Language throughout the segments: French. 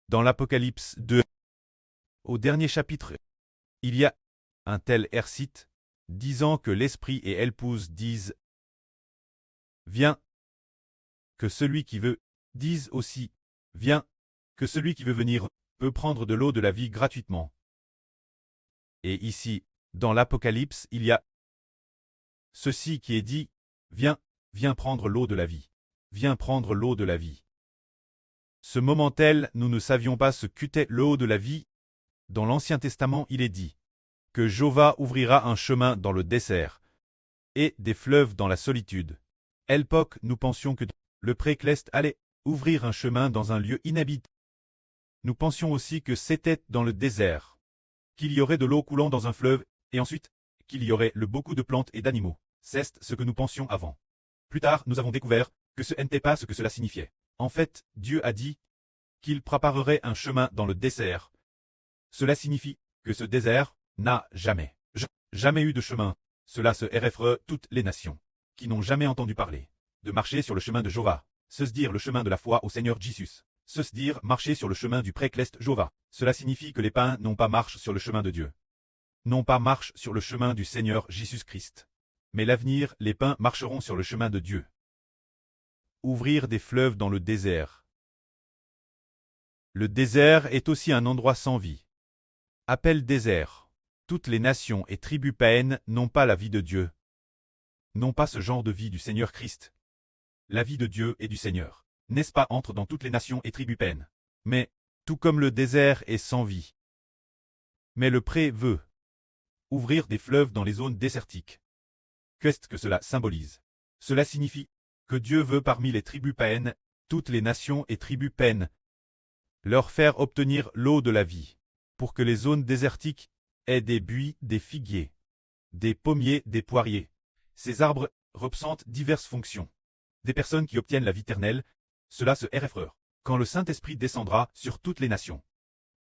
Dans l'Apocalypse 2, au dernier chapitre, il y a un tel ercite, disant que l'esprit et l'épouse disent « Viens », que celui qui veut dise aussi « Viens », que celui qui veut venir peut prendre de l'eau de la vie gratuitement. Et ici, dans l'Apocalypse, il y a ceci qui est dit « Viens, viens prendre l'eau de la vie. Viens prendre l'eau de la vie. » Ce moment tel, nous ne savions pas ce qu'était l'eau de la vie. Dans l'Ancien Testament, il est dit que Jéhovah ouvrira un chemin dans le désert et des fleuves dans la solitude. À l'époque, nous pensions que le précleste allait ouvrir un chemin dans un lieu inhabité. Nous pensions aussi que c'était dans le désert, qu'il y aurait de l'eau coulant dans un fleuve, et ensuite, qu'il y aurait beaucoup de plantes et d'animaux. C'est ce que nous pensions avant. Plus tard, nous avons découvert que ce n'était pas ce que cela signifiait. En fait, Dieu a dit qu'il préparerait un chemin dans le désert. Cela signifie que ce désert n'a jamais eu de chemin. Cela se réfère toutes les nations qui n'ont jamais entendu parler de marcher sur le chemin de Jéhovah, se dire le chemin de la foi au Seigneur Jésus, se dire marcher sur le chemin du précleste Jéhovah. Cela signifie que les païens n'ont pas marche sur le chemin de Dieu, n'ont pas marche sur le chemin du Seigneur Jésus-Christ. Mais l'avenir, les païens marcheront sur le chemin de Dieu. Ouvrir des fleuves dans le désert. Le désert est aussi un endroit sans vie. Appel désert. Toutes les nations et tribus païennes n'ont pas la vie de Dieu, n'ont pas ce genre de vie du Seigneur Christ. La vie de Dieu et du Seigneur, n'est-ce pas, entre dans toutes les nations et tribus païennes. Mais, tout comme le désert est sans vie. Mais le pré veut ouvrir des fleuves dans les zones désertiques. Qu'est-ce que cela symbolise? Cela signifie que Dieu veut parmi les tribus païennes, toutes les nations et tribus païennes, leur faire obtenir l'eau de la vie, pour que les zones désertiques aient des buis, des figuiers, des pommiers, des poiriers. Ces arbres représentent diverses fonctions. Des personnes qui obtiennent la vie éternelle, cela se réfère quand le Saint-Esprit descendra sur toutes les nations.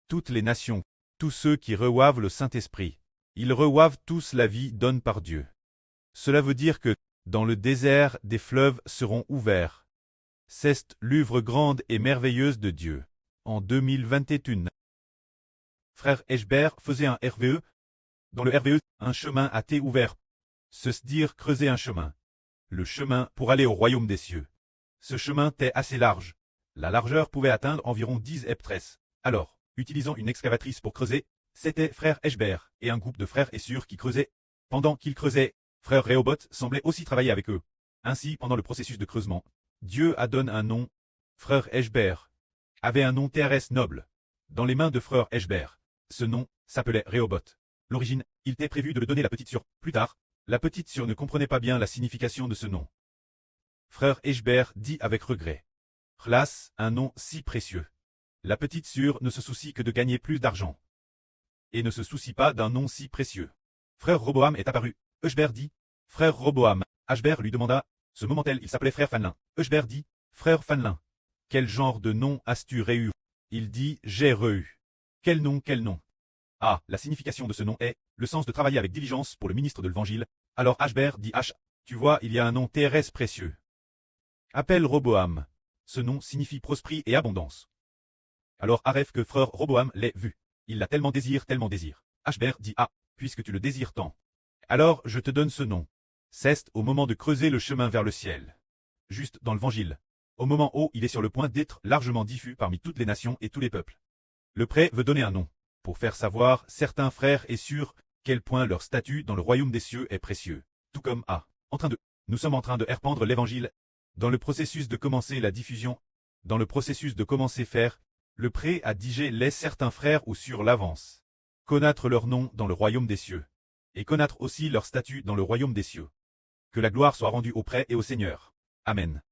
Toutes les nations, tous ceux qui reçoivent le Saint-Esprit, ils reçoivent tous la vie donnée par Dieu. Cela veut dire que, dans le désert, des fleuves seront ouverts. C'est l'œuvre grande et merveilleuse de Dieu. En 2021, frère Eschbert faisait un RVE. Dans le RVE, un chemin a été ouvert. Se dire creuser un chemin. Le chemin pour aller au royaume des cieux. Ce chemin était assez large. La largeur pouvait atteindre environ 10 hectares. Alors, utilisant une excavatrice pour creuser, c'était frère Eschbert et un groupe de frères et sœurs qui creusaient. Pendant qu'ils creusaient, frère Rehoboth semblait aussi travailler avec eux. Ainsi, pendant le processus de creusement, Dieu a donné un nom. Frère Eschbert avait un nom terrestre noble. Dans les mains de frère Eschbert, ce nom s'appelait Rehoboth. L'origine, il était prévu de le donner à la petite sœur. Plus tard, la petite sœur ne comprenait pas bien la signification de ce nom. Frère Eschbert dit avec regret. Hélas, un nom si précieux. La petite sœur ne se soucie que de gagner plus d'argent. Et ne se soucie pas d'un nom si précieux. Frère Roboam est apparu. Eschbert dit. Frère Roboam. Eschbert lui demanda. Ce moment-tel, il s'appelait frère Fanlin. Eschbert dit. Frère Fanlin. Quel genre de nom as-tu reçu? Il dit. J'ai reçu. Quel nom, quel nom? Ah, la signification de ce nom est le sens de travailler avec diligence pour le ministre de l'Évangile. Alors Eschbert dit H. Tu vois, il y a un nom terrestre précieux. Appelle Roboam. Ce nom signifie prospérité et abondance. Alors Aref que frère Roboam l'ait vu. Il l'a tellement désire, tellement désire. Eschbert dit Ah, puisque tu le désires tant. Alors je te donne ce nom. C'est au moment de creuser le chemin vers le ciel. Juste dans l'Évangile. Au moment où il est sur le point d'être largement diffus parmi toutes les nations et tous les peuples. Le prêtre veut donner un nom, pour faire savoir certains frères et sœurs quel point leur statut dans le royaume des cieux est précieux. Tout comme nous sommes en train de répandre l'évangile. Dans le processus de commencer la diffusion, dans le processus de commencer faire, le prêtre a digé laisse certains frères ou sur l'avance. Connaître leur nom dans le royaume des cieux. Et connaître aussi leur statut dans le royaume des cieux. Que la gloire soit rendue au prêtre et au Seigneur. Amen.